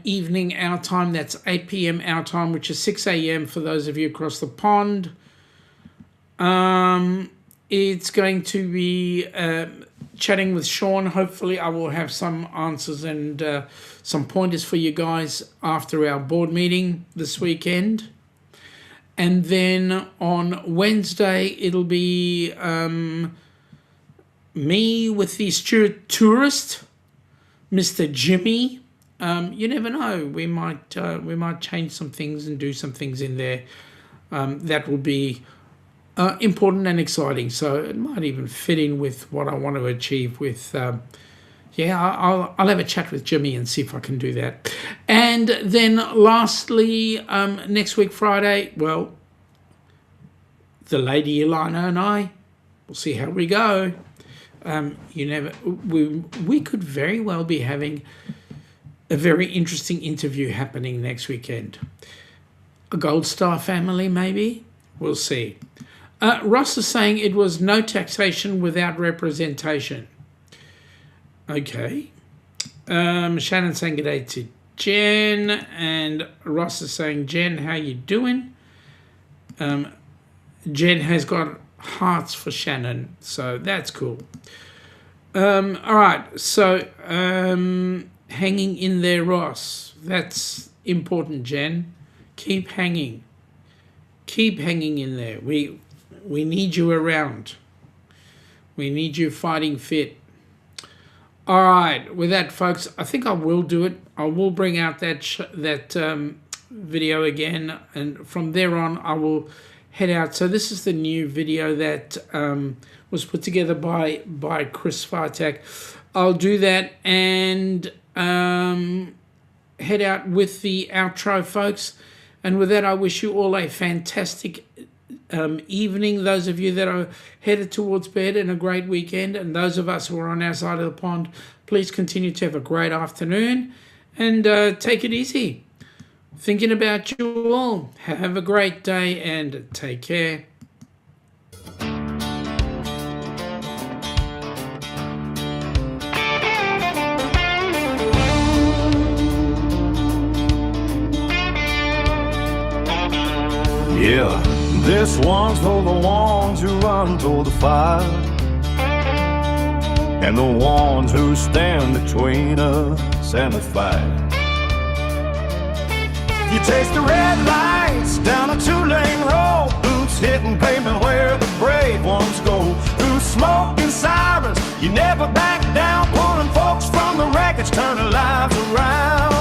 evening our time, that's 8 p.m. our time, which is 6 a.m. for those of you across the pond. It's going to be chatting with Shaun. Hopefully I will have some answers and some pointers for you guys after our board meeting this weekend. And then on Wednesday it'll be me with the Stewart tourist, Mr. Jimmy. You never know, we might change some things and do some things in there that will be important and exciting. So it might even fit in with what I want to achieve with I'll have a chat with Jimmy and see if I can do that. And then lastly, next week Friday, well, the lady Elana and I, we'll see how we go. We could very well be having a very interesting interview happening next weekend. A Gold Star family, maybe? We'll see. Ross is saying it was no taxation without representation. Okay. Shannon saying good day to Jen, and Ross is saying, Jen, how you doing? Jen has got hearts for Shannon, so that's cool. All right, so hanging in there, Ross. That's important, Jen. Keep hanging. Keep hanging in there. We need you around. We need you fighting fit. All right, with that, folks, I think I will do it. I will bring out that video again, and from there on, I will head out. So this is the new video that was put together by Chris Fartak. I'll do that and head out with the outro, folks. And with that, I wish you all a fantastic evening, those of you that are headed towards bed, and a great weekend. And those of us who are on our side of the pond, please continue to have a great afternoon and take it easy. Thinking about you all. Have a great day and take care. Yeah, this one's for the ones who run toward the fire, and the ones who stand between us and the fight. You taste the red lights down a 2-lane road, boots hitting pavement where the brave ones go. Through smoke and sirens, you never back down, pulling folks from the wreckage, turning lives around.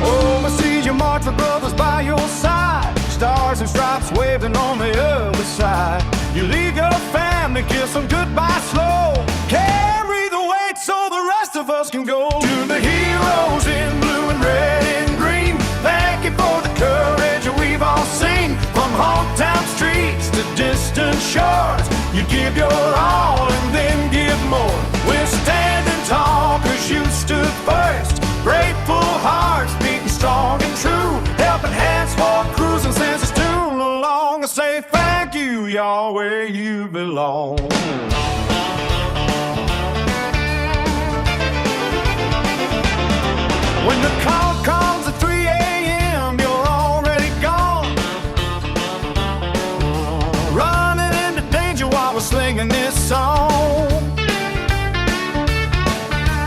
Oh, I see you march with brothers by your side, stars and stripes waving on the other side. You leave your family, kiss them goodbye slow, carry the weight so the rest of us can go. To the heroes in blue and red and green, thank you for the courage we've all seen. From hometown streets to distant shores, you give your all and then give more. We're standing tall 'cause you stood first, grateful hearts beating strong and true, helping hands for cruising since it's too long. I say thank you, y'all, where you belong. When the call comes at 3 a.m., you're already gone, running into danger while we're singing this song.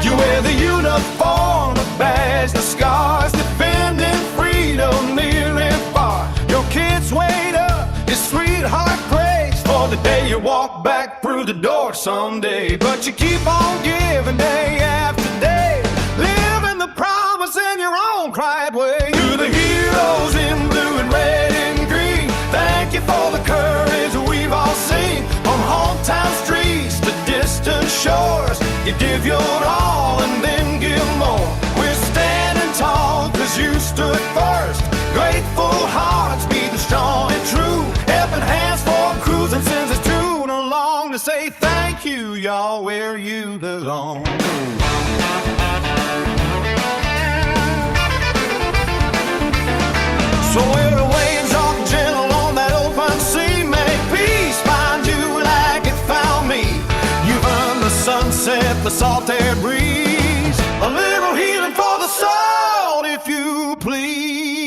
You wear the uniform, the badge, the scars, defending freedom near and far. Your kids wait up, your sweetheart prays for the day you walk back through the door someday. But you keep on giving day after day, living the promise in your own quiet way. To the heroes in blue and red and green, thank you for the courage we've all seen. On hometown streets to distant shores, you give your all and then give more. We're standing tall 'cause you stood first, grateful hearts beating strong and true, helping hands for cruising since it's too long. To say thank you, y'all, where you belong. So where the waves are gentle on that open sea, may peace find you like it found me. You've earned the sunset, the salt air breeze, a little healing for the soul, if you please.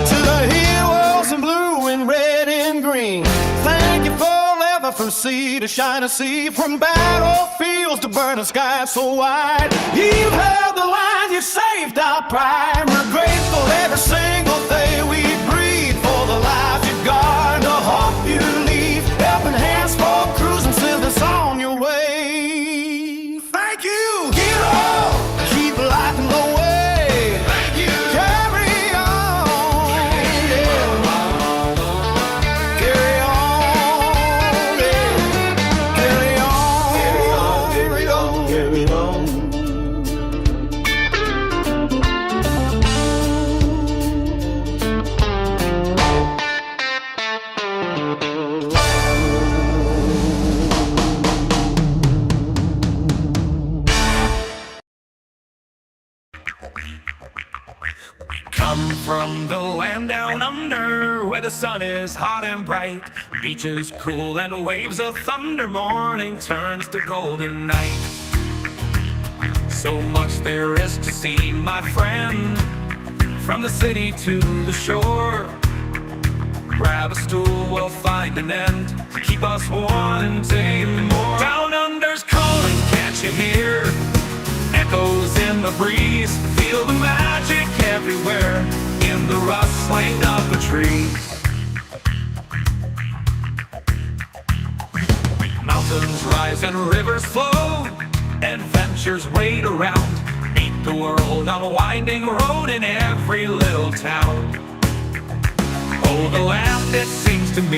To the heroes in blue and red and green, thank you for living from sea to shining sea, from battlefields to burning skies so wide. You've held the line, you saved our pride. We're grateful every single day we breathe, for the life you guard, the hope you leave, helping hands for cruising till it's on your way. Thank you, hero, keep lighting the way. Thank you, carry on, yeah. Carry on, yeah. Carry on, carry on, carry on. Come from the land down under, where the sun is hot and bright, beaches cool and waves of thunder, morning turns to golden night. So much there is to see, my friend, from the city to the shore. Grab a stool, we'll find an end to keep us wanting more. Down under's calling, can't you can hear echoes in the breeze. Feel the magic everywhere in the rustling of the trees. Mountains rise and rivers flow, adventures wait around. Meet the world on a winding road in every little town. Oh, the land, it seems to me,